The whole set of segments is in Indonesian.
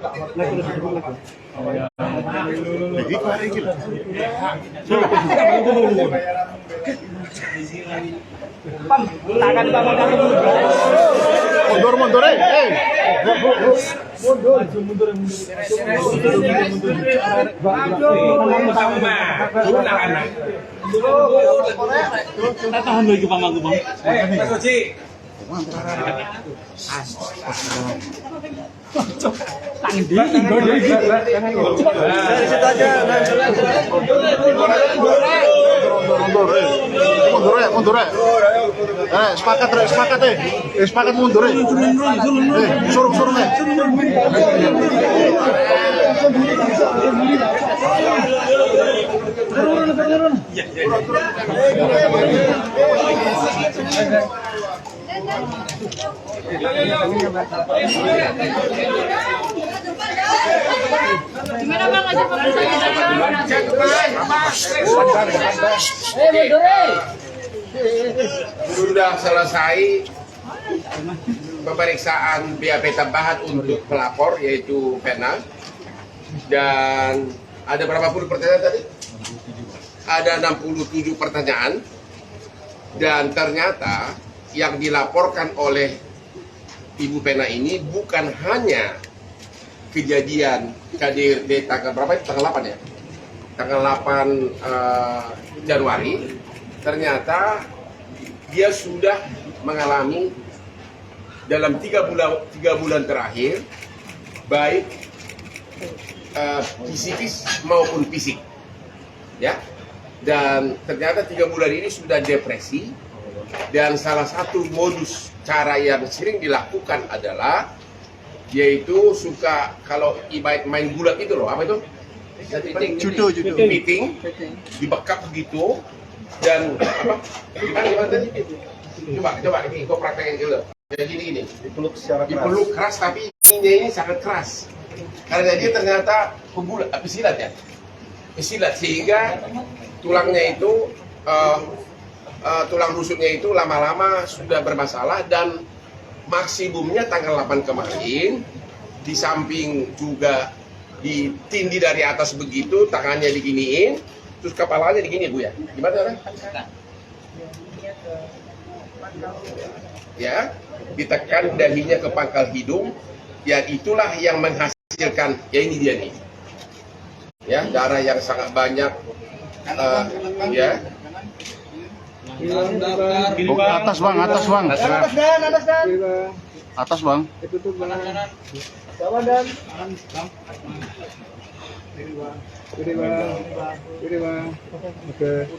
Pam, tangan Bapak kami. Mundur, Tahan lagi pamaku, Bang. Tangan dingin, dari situ aja. Mundur. Sepakat mundur. Suruh. Gimana Bang aja Sudah selesai pemeriksaan BAP tambahan untuk pelapor yaitu Vena, dan ada berapa puluh pertanyaan tadi? Ada 67 pertanyaan, dan ternyata yang dilaporkan oleh Ibu Vena ini bukan hanya kejadian KDRT tanggal berapa itu? Tanggal 8 ya? Tanggal 8 Januari. Ternyata dia sudah mengalami dalam 3 bulan terakhir baik psikis maupun fisik, ya. Dan ternyata 3 bulan ini sudah depresi, dan salah satu modus cara yang sering dilakukan adalah yaitu suka kalau main gulat itu loh, apa itu? Judo. Meeting, dibekap begitu. Dan apa? Gimana tadi? Coba ini kau praktekin dulu. Jadi gini. Dipeluk keras, tapi ininya ini sangat keras. Karena dia ternyata pesilat ya. Pesilat sehingga tulangnya itu tulang rusuknya itu lama-lama sudah bermasalah, dan maksimumnya tanggal 8 kemarin di samping juga ditindih dari atas begitu, tangannya diginiin. Terus kepalanya digini Bu ya? Gimana orang? Ya, ditekan dahinya ke pangkal hidung, ya itulah yang menghasilkan, ya ini dia nih. Ya, darah yang sangat banyak, ya. Atas bang. Atas bang.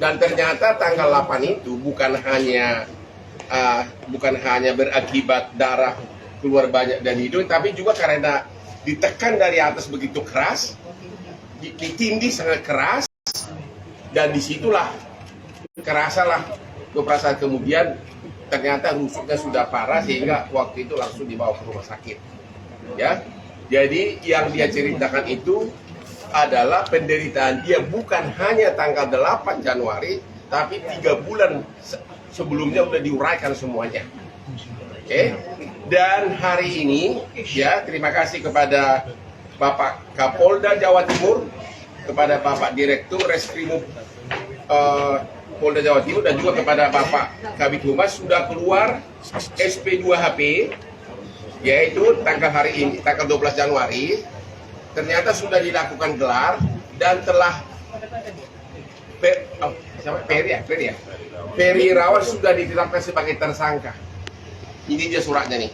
Dan ternyata tanggal 8 itu bukan hanya berakibat darah keluar banyak dari hidung, tapi juga karena ditekan dari atas begitu keras, ditindih sangat keras, dan disitulah kerasalah perasaan. Kemudian ternyata rusuknya sudah parah sehingga waktu itu langsung dibawa ke rumah sakit, ya. Jadi yang dia ceritakan itu adalah penderitaan dia bukan hanya tanggal 8 Januari, tapi 3 bulan sebelumnya udah diuraikan semuanya. Oke. Dan hari ini, ya, terima kasih kepada Bapak Kapolda Jawa Timur, kepada Bapak Direktur Reskrimum Polda Jawa Timur, dan juga kepada Bapak Kabid Humas sudah keluar SP2HP, yaitu hari ini, tanggal 12 Januari, ternyata sudah dilakukan gelar dan telah Ferry Irawan sudah ditetapkan sebagai tersangka. Ini dia suratnya nih.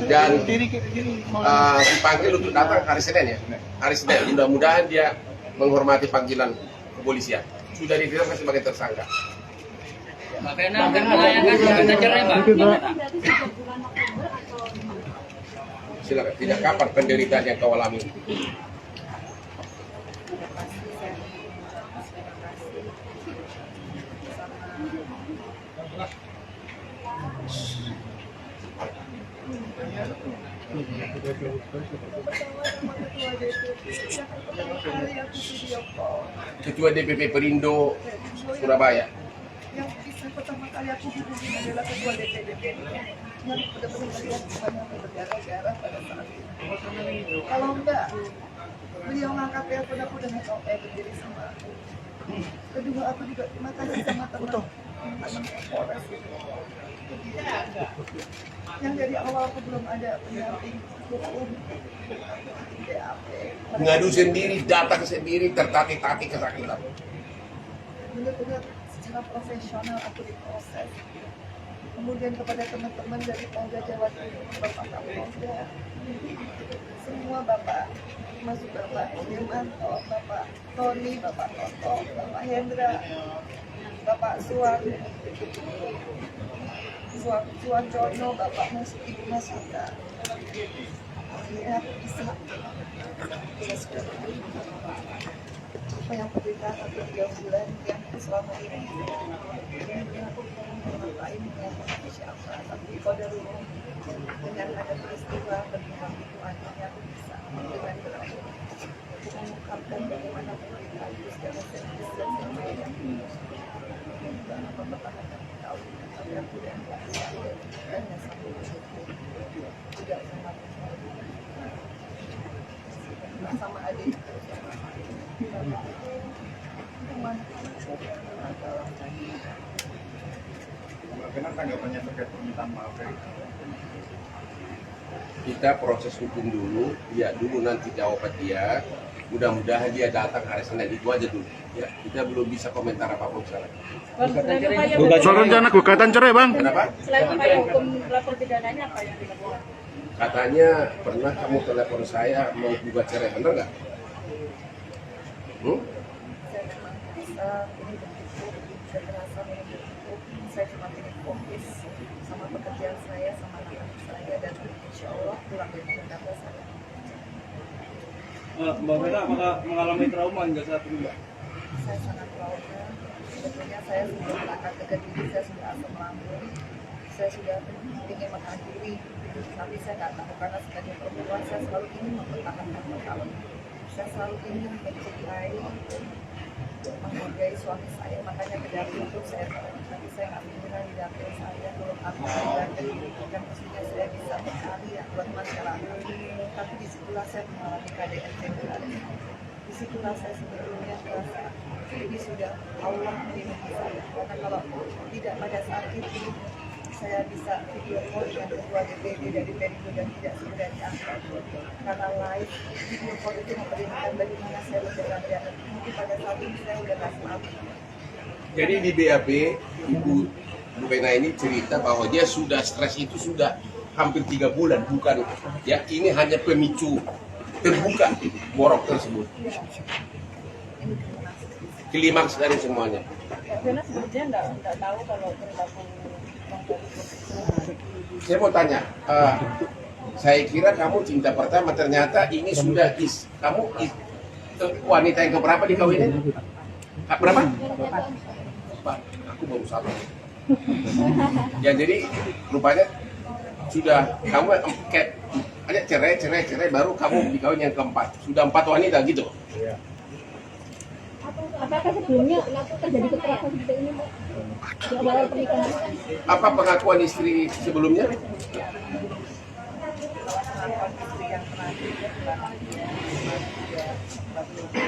Dan dipanggil untuk datang hari Senin ya. Hari Senin. Mudah-mudahan dia menghormati panggilan kepolisian. Sudah ditetapkan sebagai tersangka. Silakan. Tidak kapan penderitaan yang kau alami? Ketua DPP Perindo Surabaya. Yang bisa pertama kali aku hubungi adalah ketua DPP. Yang benar-benar melihat banyak berdarah-darah pada saat itu. Kalau enggak, beliau ngangkat telepon aku udah nggak tahu berdiri sama aku. Kedua aku juga terima kasih sama teman Polres itu. Yang dari awal aku belum ada pendamping hukum, BAP. Ngadu sendiri, datang sendiri, tertatih-tatih kesakitan. Benar-benar secara profesional aku diproses. Kemudian kepada teman-teman dari Polda Jawa Timur, Bapak Kapolda, semua Bapak, termasuk Bapak Demanto, Bapak Tony, Bapak Toto, Bapak Hendra, Bapak Suwancono, Bapak Ibu Masuka. Akhirnya aku bisa sudah apa yang berikan aku 3 bulan yang selama ini aku ngapain dengan siapa, tapi qadarullah dengan ada peristiwa berjuang itu akhirnya aku bisa dengan berani mengungkapkan bagaimana pemerintah itu secara serius dan semuanya juga apa pertahanan tahu tapi aku dan saya dan sampai juga sama adik Bagaimana tanggapannya terkait permintaan maaf dari Kita proses hukum dulu, ya dulu nanti jawaban dia. Mudah-mudahan dia datang hari Senin itu aja dulu. Ya, kita belum bisa komentar apapun sekarang. Soal rencana gugatan cerai, Bang. Kenapa? Selain upaya hukum lapor pidananya apa yang dilakukan? Katanya pernah kamu telepon saya mau gugat cerai, bener nggak? saya memang bisa ini begitu, saya merasa ini begitu, saya cuma ingin fokus sama pekerjaan saya, sama anak-anak saya, dan insya Allah pulang dari Jakarta saya. Mbak Vena, apakah mengalami trauma hingga saat ini, Mbak? Saya sangat trauma, sebetulnya saya sudah melangkah ke diri, saya sudah asam lambung, saya sudah ingin mengakhiri, tapi saya nggak tahu karena sebagai perempuan saya selalu ingin mempertahankan perkawinan. Saya selalu ingin mencintai, menghargai suami saya, makanya ke dapur itu saya tapi saya nggak pernah di dapur saya kalau aku belajar kan mestinya saya bisa mencari ya buat masyarakat, tapi disitulah saya mengalami KDRT. Disitulah saya sebetulnya merasa ini sudah Allah melindungi saya, karena kalau tidak pada saat itu saya bisa video call dengan ketua DPD dari Perindo dan tidak segera diangkat karena live video call itu memperlihatkan bagaimana saya berjaga-jaga. Mungkin pada saat ini saya udah nggak sempat. Jadi di BAP, Bu Vena ini cerita bahwa dia sudah stres itu sudah hampir 3 bulan, bukan ya ini hanya pemicu terbuka borok tersebut. Klimaks dari semuanya. Vena sebetulnya nggak tahu kalau perilaku Saya mau tanya, saya kira kamu cinta pertama, ternyata ini sudah wanita yang keberapa dikawinin? Berapa? Pak, aku baru 1. Ya jadi rupanya sudah kamu kayak ada cerai baru kamu dikawin yang keempat. Sudah 4 wanita gitu. apakah sebelumnya terjadi kekerasan seperti ini, Mbak? Di awal pernikahan? Apa pengakuan istri sebelumnya? Pengakuan istri yang terakhir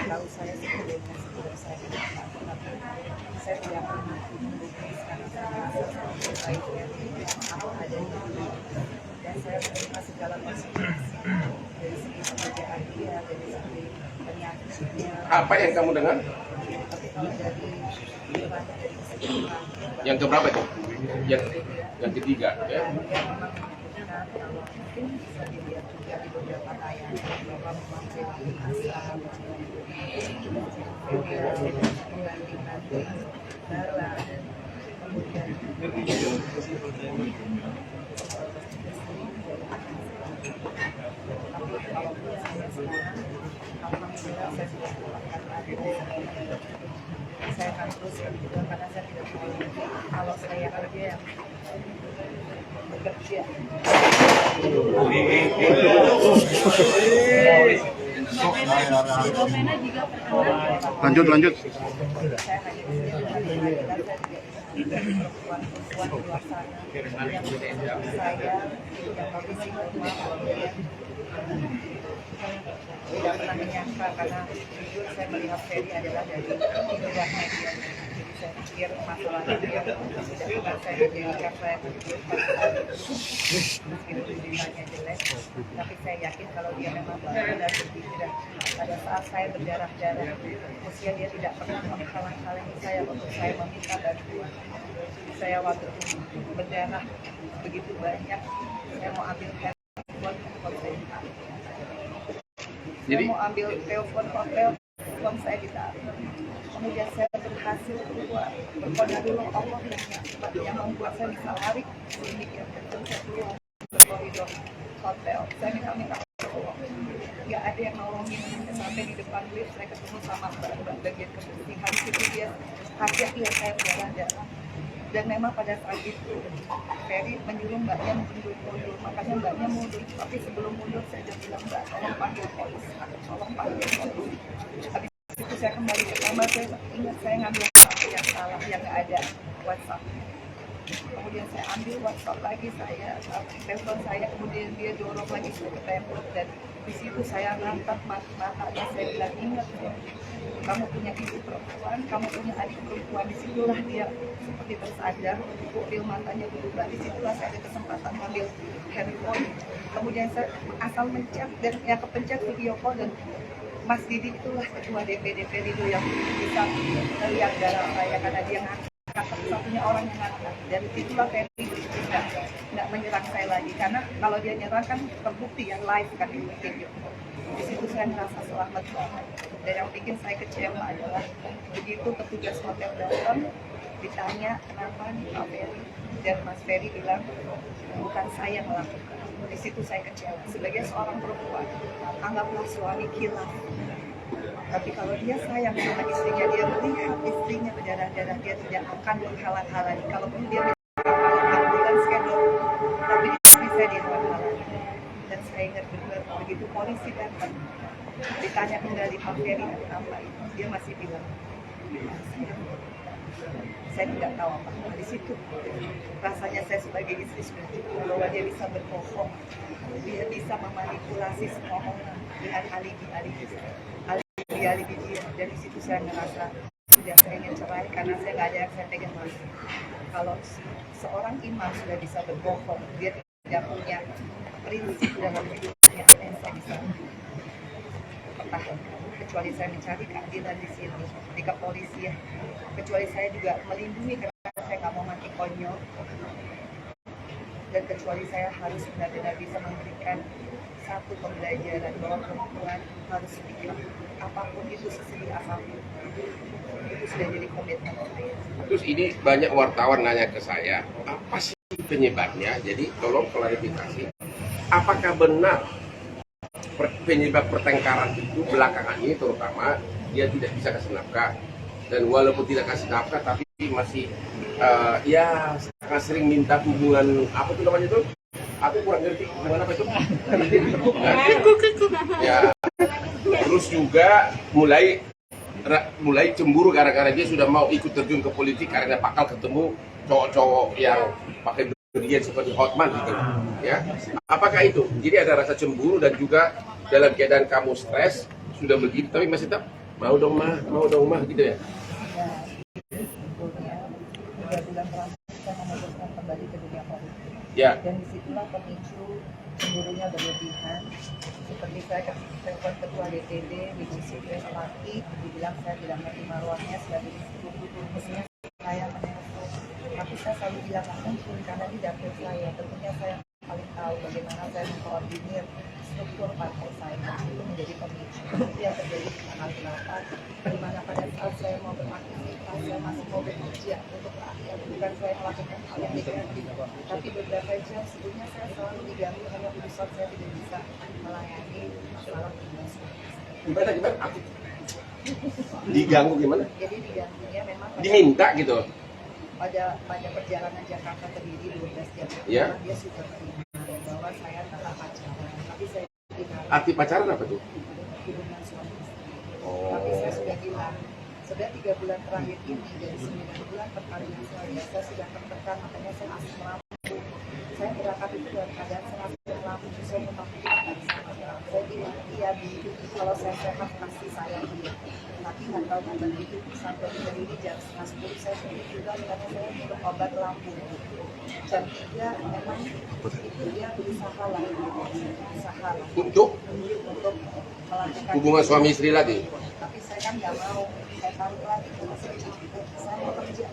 tahu saya sebelumnya sebelum saya menikah, tapi saya tidak pernah melukis karena saya merasa baiknya aku ada di sini dan saya menerima segala konsekuensi dari segi pekerjaan dia, dari segi penyakitnya. Apa yang kamu dengar? Tapi kalau dari segi Yang keberapa itu? Yang ketiga ya. kalau mungkin bisa dilihat juga di beberapa tayangan bahwa memang jadi asal nanti darah dan kemudian tapi kalau saya sekarang alhamdulillah saya sudah pulangkan lagi saya akan teruskan juga karena saya tidak mau kalau saya kerja yang bekerja. Lanjut. Saya hanya perempuan-perempuan di luar sana yang saya yang kondisi pernah menyangka karena jujur saya melihat Ferry adalah dari indera media. Jadi saya pikir masalah itu yang tidak pernah saya jadikan saya berpikir meskipun beritanya jelek, tapi saya yakin kalau dia memang benar-benar berpikiran. Pada saat saya berdarah-darah, usia dia tidak pernah menghalang-halangi saya untuk saya meminta bantuan. Saya waktu itu berdarah begitu banyak, saya mau ambil telepon saya ditarik. Saya mau ambil telepon saya ditarik. Kemudian saya berhasil keluar. Berkoda dulu Allah yang membuat saya bisa lari sedemikian kencang. Saya keluar koridor hotel. Saya minta tolong. Nggak ada yang nolongin. Sampai di depan lift saya ketemu sama mbak bagian kebersihan. Itu dia kaget lihat saya berdarah. Dan memang pada saat itu Ferry menyuruh mbaknya mundur, makanya mbaknya mundur. Tapi sebelum mundur saya sudah bilang, mbak tolong panggil polisi, tolong panggil polisi. Habis itu saya kembali ke kamar, saya ingat saya ngambil HP yang salah, yang nggak ada WhatsApp. Kemudian saya ambil WhatsApp lagi, saya telepon saya, kemudian dia dorong lagi saya ke tembok, dan di situ saya ngangkat matanya, saya bilang, ingat ya, kamu punya ibu perempuan, kamu punya adik perempuan. Disitulah dia seperti tersadar, pupil matanya berubah. Disitulah saya ada kesempatan ngambil handphone. Kemudian saya asal mencet dan yang kepencet video call, dan Mas Didi itulah ketua DPD itu yang bisa melihat darah saya karena dia ngangkat, satu-satunya orang yang ngangkat. Dan itulah Ferry nggak menyerang saya lagi, karena kalau dia nyerang kan terbukti yang live kan di video. Di situ saya merasa selamat banget. Dan yang bikin saya kecewa adalah begitu petugas hotel datang, ditanya kenapa nih Pak Ferry, dan Mas Ferry bilang bukan saya melakukan. Di situ saya kecewa. Sebagai seorang perempuan, anggaplah suami kilaf. Tapi kalau dia sayang sama istrinya, dia melihat istrinya berdarah-darah, dia tidak akan menghalang-halangi. Kalaupun dia menghalang bulan schedule, tapi dia bisa dihalang-halangi. Dan saya ingat benar, begitu polisi datang, ditanya kembali Pak Ferry apa itu, dia masih bilang, saya tidak tahu apa. Di situ rasanya saya sebagai istri sudah cukup, bahwa dia bisa berbohong, dia bisa memanipulasi semua orang dengan alibi dia. Dan di situ saya merasa sudah saya ingin cerai karena saya nggak ada yang saya pegang lagi. Kalau seorang imam sudah bisa berbohong, dia tidak punya prinsip dalam hidupnya, yang saya bisa pertahankan. Kecuali saya mencari keadilan di sini, di kepolisian. Kecuali saya juga melindungi karena saya nggak mau mati konyol. Dan kecuali saya harus benar-benar bisa memberikan satu pembelajaran bahwa perempuan harus pikir apapun itu, sesedih apapun itu sudah jadi komitmen saya. Terus ini banyak wartawan nanya ke saya, apa sih penyebabnya? Jadi tolong klarifikasi, apakah benar penyebab pertengkaran itu belakangan ini terutama dia tidak bisa kasih nafkah, dan walaupun tidak kasih nafkah tapi masih ya sangat sering minta hubungan apa tuh namanya itu? Aku kurang ngerti gimana apa itu? Ya, terus juga mulai cemburu gara-gara dia sudah mau ikut terjun ke politik karena bakal ketemu cowok-cowok yang pakai berlian seperti Hotman gitu, ya. Apakah itu? Jadi ada rasa cemburu dan juga dalam keadaan kamu stres sudah begitu, tapi masih tetap mau dong mah gitu ya. Sebetulnya 3 bulan terakhir saya memutuskan kembali ke dunia politik. Ya. Dan disitulah pemicu cemburunya berlebihan. Seperti saya telepon ketua DPD, divisi laki, dibilang saya tidak menerima maruahnya sebagai istri. Mestinya saya menelpon, tapi saya selalu bilang nggak mungkin karena di dapil saya. Tentunya saya paling tahu bagaimana saya mengkoordinir struktur partai saya. Itu menjadi pemicu. Itu yang terjadi tanggal 8, di mana pada saat saya mau beraktivitas, saya masih mau bekerja untuk rakyat, bukan saya melakukan hal yang negatif. Tapi beberapa jam sebelumnya saya selalu diganggu hanya urusan saya tidak bisa melayani masalah tugas. Gimana? Diganggu gimana? Jadi diganggunya memang Diminta gitu. pada perjalanan Jakarta ke Kediri 12 jam. Ya. Dia sudah terima bahwa saya telah pacaran. Tapi saya bilang, Arti pacaran apa tuh? hubungan suami istri. Oh. Tapi saya sudah bilang, sudah 3 bulan terakhir ini dari 9 bulan perkawinan saya sudah tertekan, makanya saya masih merampung. Saya berangkat itu dalam keadaan saya masih merampung, saya memang tidak bisa. Saya bilang, iya kalau saya sehat pasti saya dia. Tapi nggak tahu begitu sampai berdiri jam 9:30 saya pergi juga karena saya minum obat lambung. Jam 3 memang itu dia berusaha lah, Untuk melakukan hubungan suami istri lagi. tapi saya kan nggak mau, saya taruh lagi karena saya capek, saya mau kerja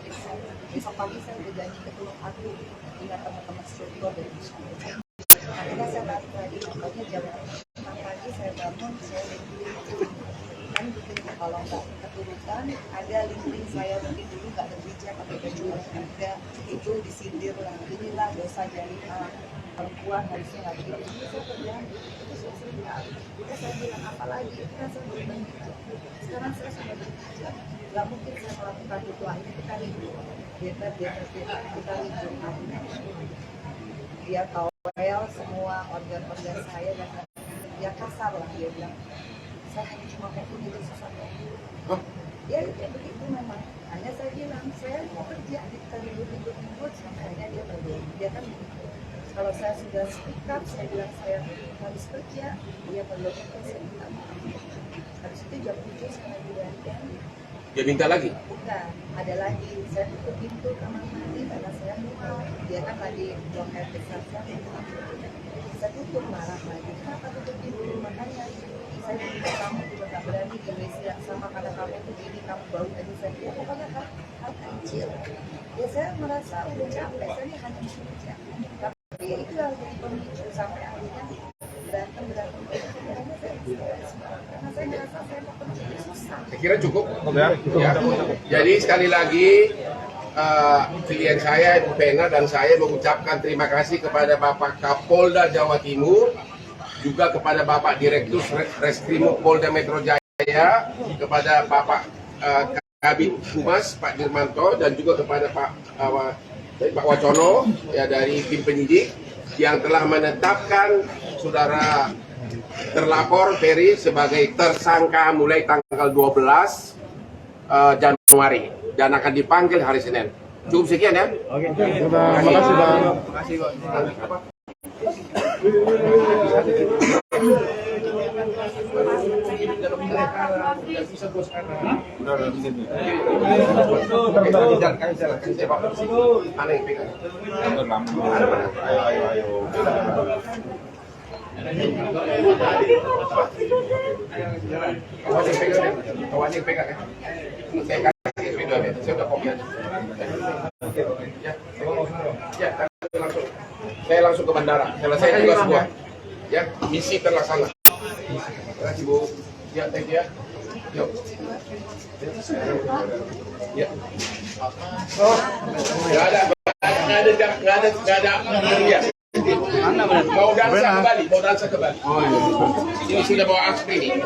besok pagi saya udah janji ke Tulung Agung dengan teman-teman struktur dari Indonesia. Akhirnya saya taruh lagi, makanya jam 6 pagi saya bangun, saya kan bikin kalau nggak keturutan ada link saya mungkin dulu nggak berbijak atau baju ada itu disindir lah, inilah dosa jadi perempuan harusnya nggak begitu. Saya kerjaan itu saya bilang apa lagi, kan saya belum berbijak. Sekarang saya sudah berbijak, nggak mungkin saya melakukan itu lagi. Kita libur, kita libur. Dia towel semua organ-organ saya dan dia kasar lah, dia bilang saya hanya cuma mau itu sesuatu. Ya begitu memang. Hanya saya bilang saya mau kerja di libur sampai dia berdoa. Dia kan kalau saya sudah speak up, saya bilang saya harus kerja, dia perlu saya minta maaf. Habis itu jam 7 saya dibanting. Dia minta lagi? Bukan, ada lagi. Saya tutup pintu kamar mandi karena saya mual. Dia kan lagi blokir besar saya tutup marah lagi. Kenapa tutup pintu? Makanya saya bilang kamu juga nggak berani di WC yang sama karena kamu tuh gini, kamu bau tadi saya bilang pokoknya hal kecil. Ya saya merasa udah capek, saya ini hanya bekerja. Tapi ya itu yang jadi pemicu sampai akhirnya berantem. Karena saya merasa saya mau kerja susah. Saya kira cukup. Ya. Jadi sekali lagi klien saya Ibu Vena dan saya mengucapkan terima kasih kepada Bapak Kapolda Jawa Timur, juga kepada Bapak Direktur Reskrimum Polda Metro Jaya, kepada Bapak Kabid Humas Pak Dirmanto, dan juga kepada Pak Wacono ya, dari tim penyidik yang telah menetapkan saudara terlapor Ferry sebagai tersangka mulai tanggal 12 Januari dan akan dipanggil hari Senin. Cukup sekian ya. Oke. Terima kasih Bang. Terima kasih Bang. Saya langsung ke bandara. Selesai juga semua. Ya, misi terlaksana. Terima kasih Bu. Ya, thank you ya. Yuk. Ya. Nggak ada. Mau dansa kembali. Ini sudah bawa aspri nih.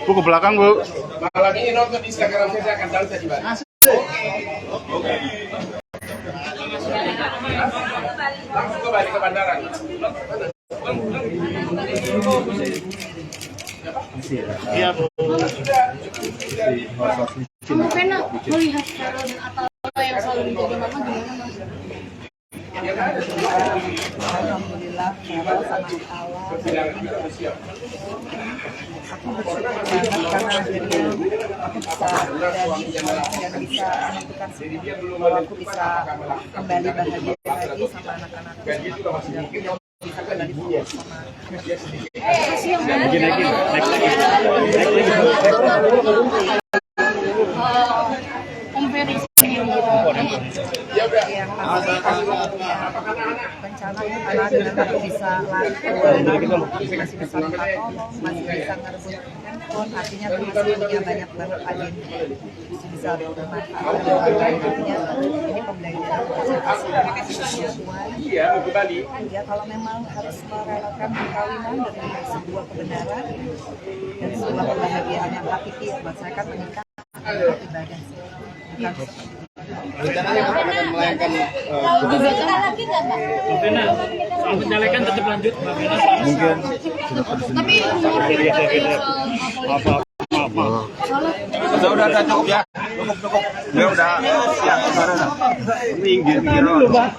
Bu ke belakang Bu. Malam ini nonton Instagram saya akan dansa di Bali. Langsung kembali ke bandara. Iya Bu. Kamu pernah melihat Carol dan Atalanta yang selalu menjadi mama gimana Mas? Alhamdulillah, Carol sama Allah. Aku bersyukur banget karena akhirnya aku bisa menentukan bahwa aku bisa kembali bahagia lagi sama anak-anakku, bisa kembali fokus sama Om Ferry Ya udah. yang rencananya karena dengan aku bisa lari masih bisa minta tolong, masih bisa ngerebut handphone, artinya masih banyak banget agenda bisa bermanfaat. Artinya ini pembelajaran Iya, mau ke Bali. ya kalau memang harus merelakan perkawinan demi sebuah kebenaran dan sebuah kebahagiaan yang hakiki, buat saya kan menikah ibadah sih. Rencananya akan melayangkan gugatan lagi nggak Pak? soal penyalekan tetap lanjut. Mungkin Tapi Udah cukup ya. Cukup. Ya udah siap sekarang. Minggir. Udah.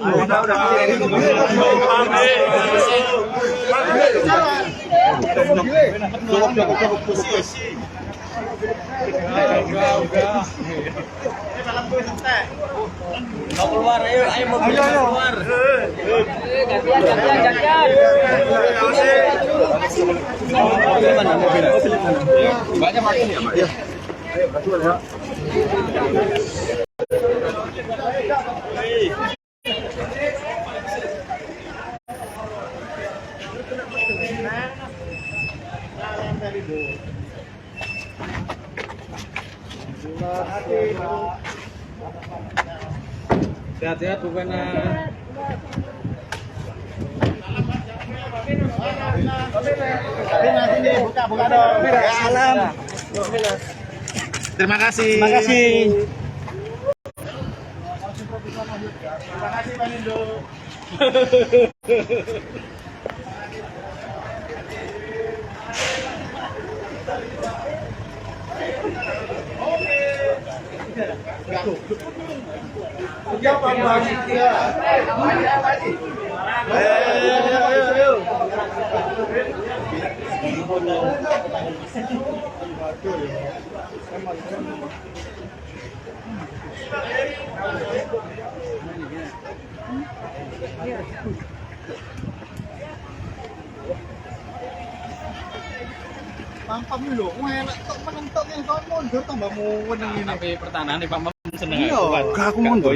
Banyak makin ya, Pak? Ya. Sehat-sehat Bu Fena. Buka dong. Salam. Terima kasih. Terima kasih. Terima kasih Pak Nindo. Pam lho, enak tok menentok yang kon mundur tambah muwen ngene. Tapi pertahanan Pak Mam seneng aku. Aku mundur.